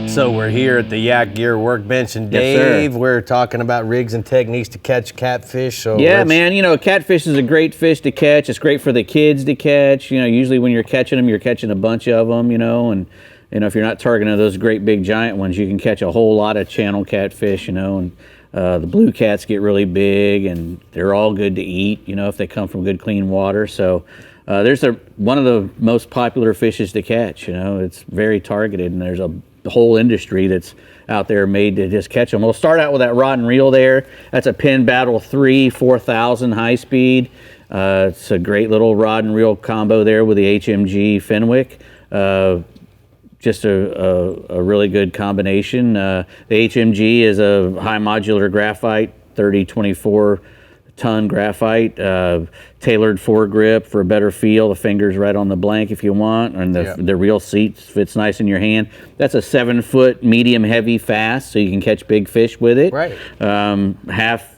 So we're here at the Yak Gear Workbench, and Dave, we're talking about rigs and techniques to catch catfish. So yeah, man, you know, catfish is a great fish to catch. It's great for the kids to catch. You know, usually when you're catching them, you're catching a bunch of them, you know, and if you're not targeting those great big giant ones, you can catch a whole lot of channel catfish, you know, and the blue cats get really big, and they're all good to eat, you know, if they come from good clean water. So there's one of the most popular fishes to catch, you know. It's very targeted, and there's a whole industry that's out there made to just catch them. We'll start out with that rod and reel there. That's a Penn Battle 3 4000 high speed. It's a great little rod and reel combo there with the HMG Fenwick. Just a really good combination. The HMG is a high modular graphite, 30-24 ton graphite, tailored foregrip for a better feel. The finger's right on the blank if you want, and the reel seat fits nice in your hand. That's a 7-foot medium heavy fast, so you can catch big fish with it. Right. Half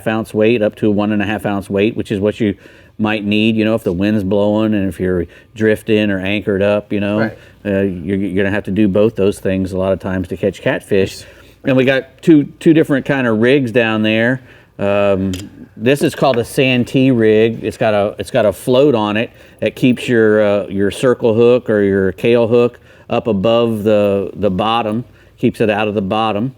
ounce weight up to 1.5 ounce weight, which is what you might need, you know, if the wind's blowing and if you're drifting or anchored up, you know. Right. You're gonna have to do both those things a lot of times to catch catfish. And we got two different kind of rigs down there. This is called a Santee rig. It's got a float on it that keeps your circle hook or your Kale hook up above the bottom, keeps it out of the bottom.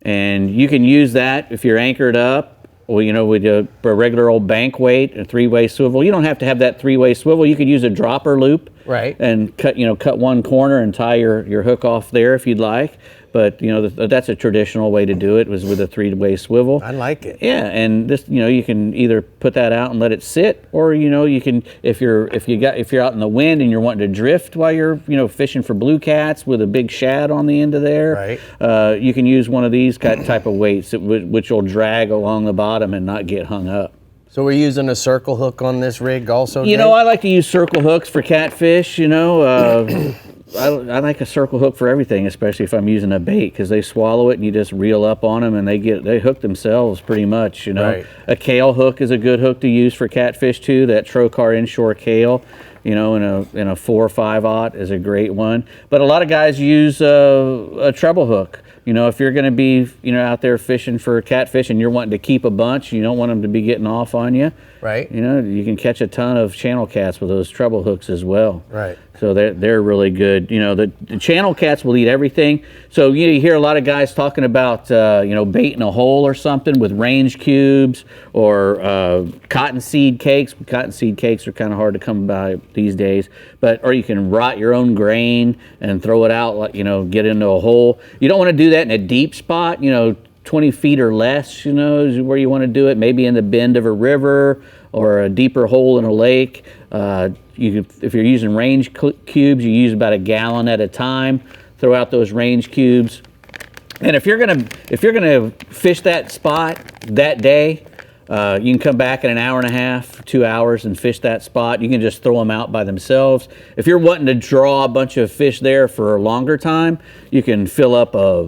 And you can use that if you're anchored up, or, you know, with a regular old bank weight, a 3-way swivel. You don't have to have that 3-way swivel. You could use a dropper loop, right, and cut one corner and tie your hook off there if you'd like. But, you know, that's a traditional way to do it, was with a 3-way swivel. I like it. Yeah, and this, you know, you can either put that out and let it sit, or, you know, you can, if you're out in the wind and you're wanting to drift while you're, you know, fishing for blue cats with a big shad on the end of there, right, you can use one of these type of weights which will drag along the bottom and not get hung up. So we're using a circle hook on this rig also, You know, I like to use circle hooks for catfish, you know. I like a circle hook for everything, especially if I'm using a bait, because they swallow it and you just reel up on them and they hook themselves pretty much, you know. Right. A Kale hook is a good hook to use for catfish too. That Trocar inshore Kale, you know, in a 4 or 5/0 is a great one. But a lot of guys use a treble hook. You know, if you're going to be, you know, out there fishing for catfish and you're wanting to keep a bunch, you don't want them to be getting off on you. Right. You know, you can catch a ton of channel cats with those treble hooks as well. Right. So they're really good. You know, the channel cats will eat everything. So you hear a lot of guys talking about, you know, baiting a hole or something with range cubes or cottonseed cakes. Cottonseed cakes are kind of hard to come by these days. Or you can rot your own grain and throw it out, like, you know, get into a hole. You don't want to do that in a deep spot, you know, 20 feet or less, you know, is where you want to do it. Maybe in the bend of a river or a deeper hole in a lake. If you're using range cubes, you use about 1 gallon at a time. Throw out those range cubes. And if you're gonna fish that spot that day, you can come back in 1.5 hours, 2 hours and fish that spot. You can just throw them out by themselves. If you're wanting to draw a bunch of fish there for a longer time, you can fill up a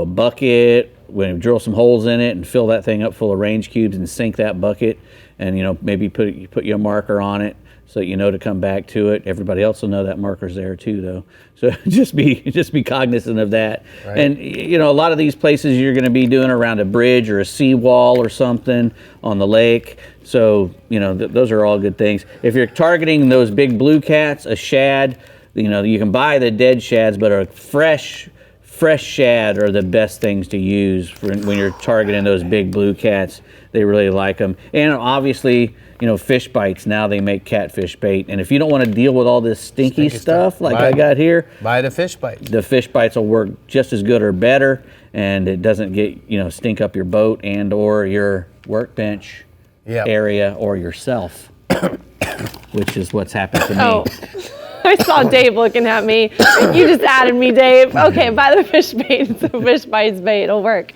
bucket, drill some holes in it and fill that thing up full of range cubes and sink that bucket, and, you know, maybe put your marker on it so that you know to come back to it. Everybody else will know that marker's there too, though. So just be cognizant of that. Right. And, you know, a lot of these places you're going to be doing around a bridge or a seawall or something on the lake. So, you know, those are all good things. If you're targeting those big blue cats, a shad, you know, you can buy the dead shads, but a fresh shad are the best things to use when you're targeting those big blue cats. They really like them. And obviously, you know, fish bites, now they make catfish bait. And if you don't want to deal with all this stinky stuff like I got here, buy the fish bite. The fish bites will work just as good or better, and it doesn't get, you know, stink up your boat and or your workbench area or yourself, which is what's happened to me. Oh. I saw Dave looking at me. You just added me, Dave. Okay, buy the fish bait. It's a fish bites bait. It'll work.